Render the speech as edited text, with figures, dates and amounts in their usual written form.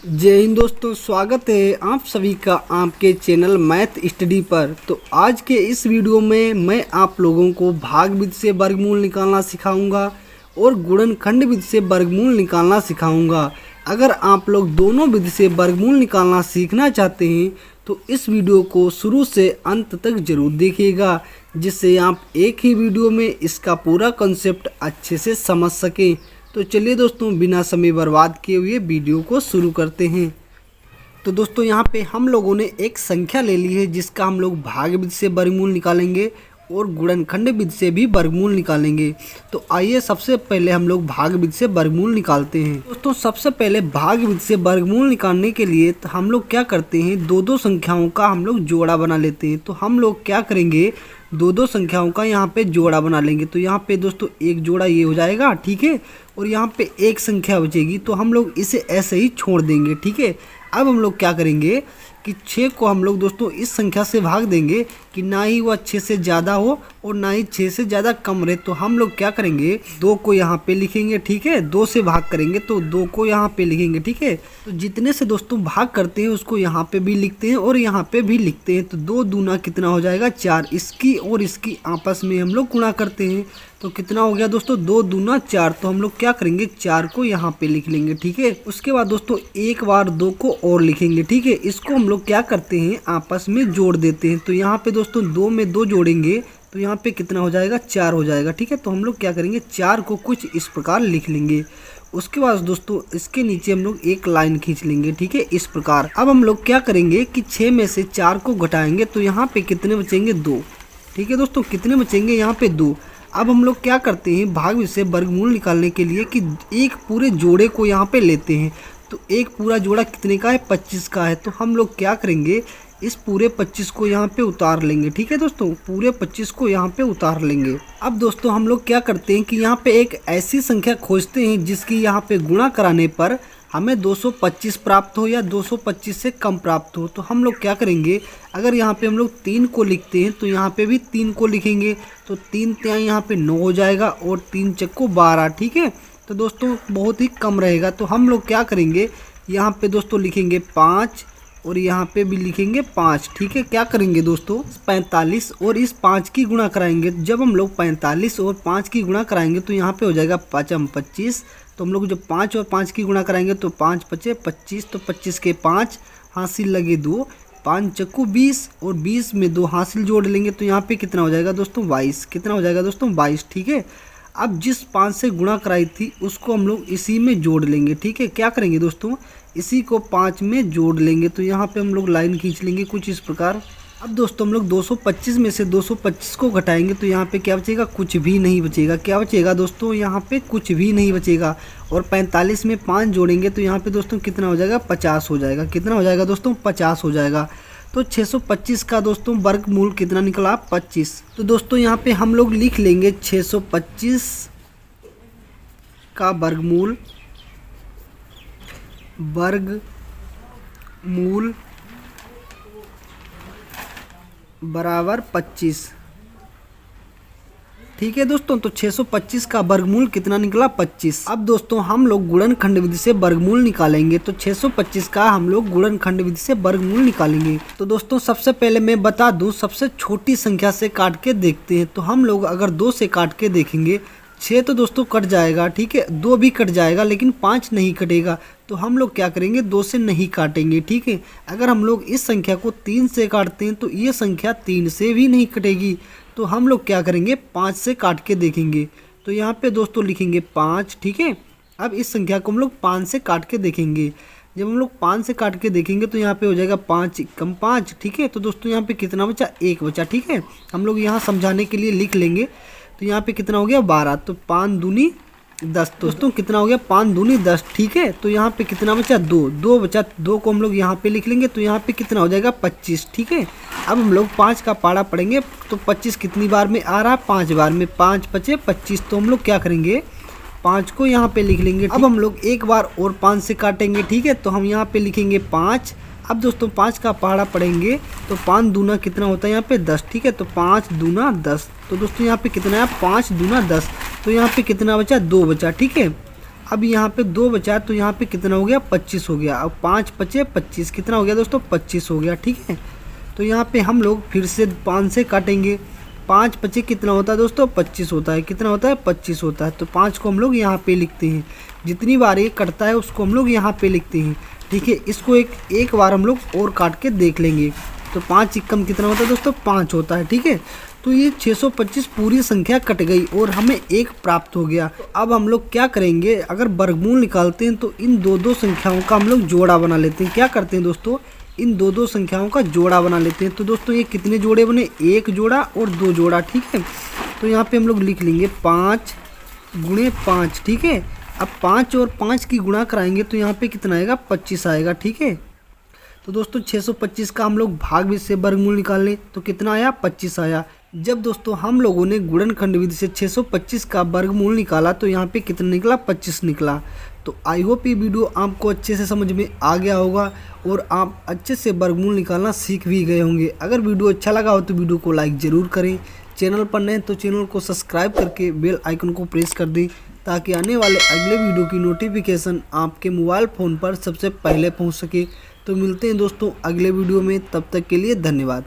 जय हिंद दोस्तों, स्वागत है आप सभी का आपके चैनल मैथ स्टडी पर। तो आज के इस वीडियो में मैं आप लोगों को भाग विधि से वर्गमूल निकालना सिखाऊंगा और गुणनखंड विधि से वर्गमूल निकालना सिखाऊंगा। अगर आप लोग दोनों विधि से वर्गमूल निकालना सीखना चाहते हैं तो इस वीडियो को शुरू से अंत तक जरूर देखिएगा, जिससे आप एक ही वीडियो में इसका पूरा कॉन्सेप्ट अच्छे से समझ सकें। तो चलिए दोस्तों, बिना समय बर्बाद किए हुए वीडियो को शुरू करते हैं। तो दोस्तों, यहाँ पे हम लोगों ने एक संख्या ले ली है जिसका हम लोग भाग विधि से वर्गमूल निकालेंगे और गुणनखंड विधि से भी वर्गमूल निकालेंगे। तो आइए सबसे पहले हम लोग भाग विधि से वर्गमूल निकालते हैं। दोस्तों, सबसे पहले भाग विधि से वर्गमूल निकालने के लिए तो हम लोग क्या करते हैं, दो संख्याओं का हम लोग जोड़ा बना लेते हैं। तो हम लोग क्या करेंगे, दो संख्याओं का यहाँ पे जोड़ा बना लेंगे। तो यहाँ पे दोस्तों एक जोड़ा ये हो जाएगा, ठीक है, और यहाँ पे एक संख्या बचेगी तो हम लोग इसे ऐसे ही छोड़ देंगे, ठीक है। अब हम लोग क्या करेंगे कि 6 को हम लोग दोस्तों इस संख्या से भाग देंगे कि ना ही वह 6 से ज़्यादा हो और ना ही 6 से ज़्यादा कम रहे। तो हम लोग क्या करेंगे, 2 को यहाँ पे लिखेंगे, ठीक है, 2 से भाग करेंगे तो 2 को यहाँ पे लिखेंगे, ठीक है। तो जितने से दोस्तों भाग करते हैं उसको यहाँ पे भी लिखते हैं और यहाँ पे भी लिखते हैं। तो 2 दूना कितना हो जाएगा, 4। इसकी और इसकी आपस में हम लोग गुणा करते हैं तो कितना हो गया दोस्तों, 2 दूना 4। तो हम लोग क्या करेंगे, 4 को यहाँ पे लिख लेंगे, ठीक है। उसके बाद दोस्तों एक बार 2 को और लिखेंगे, ठीक है। इसको हम लोग क्या करते हैं, आपस में जोड़ देते हैं। तो यहाँ पे दोस्तों 2 में 2 जोड़ेंगे तो यहाँ पे कितना हो जाएगा, 4 हो जाएगा, ठीक है। तो हम लोग क्या करेंगे, 4 को कुछ इस प्रकार लिख लेंगे। उसके बाद दोस्तों इसके नीचे हम लोग एक लाइन खींच लेंगे, ठीक है, इस प्रकार। अब हम लोग क्या करेंगे कि 6 में से 4 को घटाएंगे तो यहाँ पे कितने बचेंगे, 2, ठीक है दोस्तों। कितने बचेंगे, यहाँ पे 2। अब हम लोग क्या करते हैं, भाग विधि से वर्गमूल निकालने के लिए कि एक पूरे जोड़े को यहाँ पे लेते हैं। तो एक पूरा जोड़ा कितने का है, 25 का है। तो हम लोग क्या करेंगे, इस पूरे 25 को यहाँ पे उतार लेंगे, ठीक है दोस्तों, पूरे 25 को यहाँ पे उतार लेंगे। अब दोस्तों हम लोग क्या करते हैं कि यहाँ पे एक ऐसी संख्या खोजते हैं जिसकी यहाँ पे गुणा कराने पर हमें 225 प्राप्त हो या 225 से कम प्राप्त हो। तो हम लोग क्या करेंगे, अगर यहाँ पे हम लोग 3 को लिखते हैं तो यहाँ पे भी 3 को लिखेंगे। तो 3 तिहाई यहाँ पे 9 हो जाएगा और 3 चक्को 12, ठीक है। तो दोस्तों बहुत ही कम रहेगा। तो हम लोग क्या करेंगे, यहाँ पे दोस्तों लिखेंगे 5 और यहाँ पे भी लिखेंगे 5, ठीक है। क्या करेंगे दोस्तों, 45 और इस 5 की गुणा कराएंगे। जब हम लोग 45 और 5 की गुणा कराएंगे तो यहाँ पे हो जाएगा 5 25। तो हम लोग जब 5 और 5 की गुणा कराएंगे तो 5 पचे 25। तो 25 के 5 हासिल लगे 2, 5 चक्कू 20 और 20 में 2 हासिल जोड़ लेंगे तो यहाँ पे कितना हो जाएगा दोस्तों, 22। कितना हो जाएगा दोस्तों, 22, ठीक है। अब जिस 5 से गुणा कराई थी उसको हम लोग इसी में जोड़ लेंगे, ठीक है। क्या करेंगे दोस्तों, इसी को 5 में जोड़ लेंगे। तो यहाँ पे हम लोग लाइन खींच लेंगे कुछ इस प्रकार। अब दोस्तों हम लोग 225 में से 225 को घटाएंगे तो यहाँ पे क्या बचेगा, कुछ भी नहीं बचेगा। क्या बचेगा दोस्तों, यहाँ पे कुछ भी नहीं बचेगा। और 45 में 5 जोड़ेंगे तो यहाँ पे दोस्तों कितना हो जाएगा, 50 हो जाएगा। कितना हो जाएगा दोस्तों, 50 हो जाएगा। तो 625 का दोस्तों वर्गमूल कितना निकला, 25। तो दोस्तों यहाँ पे हम लोग लिख लेंगे 625 का वर्गमूल बराबर 25, ठीक है दोस्तों। तो 625 का वर्गमूल कितना निकला, 25। अब दोस्तों हम लोग गुणनखंड विधि से वर्गमूल निकालेंगे। तो 625 का हम लोग गुणनखंड विधि से वर्गमूल निकालेंगे। तो दोस्तों सबसे पहले मैं बता दूं, सबसे छोटी संख्या से काट के देखते हैं। तो हम लोग अगर 2 से काट के देखेंगे, 6 तो दोस्तों कट जाएगा, ठीक है, 2 भी कट जाएगा लेकिन 5 नहीं कटेगा। तो हम लोग क्या करेंगे, 2 से नहीं काटेंगे, ठीक है। अगर हम लोग इस संख्या को 3 से काटते हैं तो ये संख्या 3 से भी नहीं कटेगी। तो हम लोग क्या करेंगे, 5 से काट के देखेंगे। तो यहाँ पे दोस्तों लिखेंगे 5, ठीक है। अब इस संख्या को हम लोग 5 से काट के देखेंगे। जब हम लोग 5 से काट के देखेंगे तो यहाँ पे हो जाएगा 5 कम 5, ठीक है। तो दोस्तों यहाँ पे कितना बचा, 1 बचा, ठीक है। हम लोग यहाँ समझाने के लिए लिख लेंगे। तो यहाँ पे कितना हो गया, 12। तो 5 दूनी 10। दोस्तों कितना हो गया, 5 दूनी 10, ठीक है। तो यहाँ पे कितना बचा, 2 बचा। 2 को हम लोग यहाँ पे लिख लेंगे तो यहाँ पे कितना हो जाएगा, 25, ठीक है। अब हम लोग 5 का पाड़ा पढ़ेंगे। तो 25 कितनी बार में आ रहा है, 5 बार में। 5 पचे 25। तो हम लोग क्या करेंगे, 5 को यहाँ पे लिख लेंगे। अब हम लोग एक बार और 5 से काटेंगे, ठीक है। तो हम यहाँ पे लिखेंगे 5। अब दोस्तों 5 का पहाड़ा पढ़ेंगे तो 5 दूना कितना होता है यहाँ पे 10, ठीक है। तो 5 दूना 10। तो दोस्तों यहाँ पे कितना है 5 दूना 10। तो यहाँ पे कितना बचा 2 बचा, ठीक है। अब यहाँ पे 2 बचा तो यहाँ पे कितना हो गया 25 हो गया। अब 5 बचे 25, कितना हो गया दोस्तों 25 हो गया। ठीक है, तो यहाँ पे हम लोग फिर से 5 से काटेंगे। 5 बचे कितना होता है दोस्तों 25 होता है। कितना होता है 25 होता है। तो 5 को हम लोग यहाँ पे लिखते हैं। जितनी बार ये कटता है उसको हम लोग यहाँ पे लिखते हैं। ठीक है, इसको एक बार हम लोग और काट के देख लेंगे। तो 5 एकम कितना होता है दोस्तों 5 होता है। ठीक है, तो ये 625 पूरी संख्या कट गई और हमें 1 प्राप्त हो गया। तो अब हम लोग क्या करेंगे, अगर वर्गमूल निकालते हैं तो इन दो संख्याओं का हम लोग जोड़ा बना लेते हैं। क्या करते हैं दोस्तों, इन दो संख्याओं का जोड़ा बना लेते हैं। तो दोस्तों ये कितने जोड़े बने, 1 जोड़ा और 2 जोड़ा। ठीक है, तो यहाँ पे हम लोग लिख लेंगे 5 गुणे 5। ठीक है, अब 5 और 5 की गुणा कराएंगे तो यहाँ पे कितना आएगा 25 आएगा। ठीक है, तो दोस्तों 625 का हम लोग भाग विधि से वर्गमूल निकाल लें तो कितना आया 25 आया। जब दोस्तों हम लोगों ने गुणनखंड विधि से 625 का वर्गमूल निकाला तो यहाँ पे कितना निकला 25 निकला। तो आई होप ये वीडियो आपको अच्छे से समझ में आ गया होगा और आप अच्छे से वर्गमूल निकालना सीख भी गए होंगे। अगर वीडियो अच्छा लगा हो तो वीडियो को लाइक ज़रूर करें। चैनल पर नए तो चैनल को सब्सक्राइब करके बेल आइकन को प्रेस कर दें ताकि आने वाले अगले वीडियो की नोटिफिकेशन आपके मोबाइल फ़ोन पर सबसे पहले पहुंच सके। तो मिलते हैं दोस्तों अगले वीडियो में, तब तक के लिए धन्यवाद।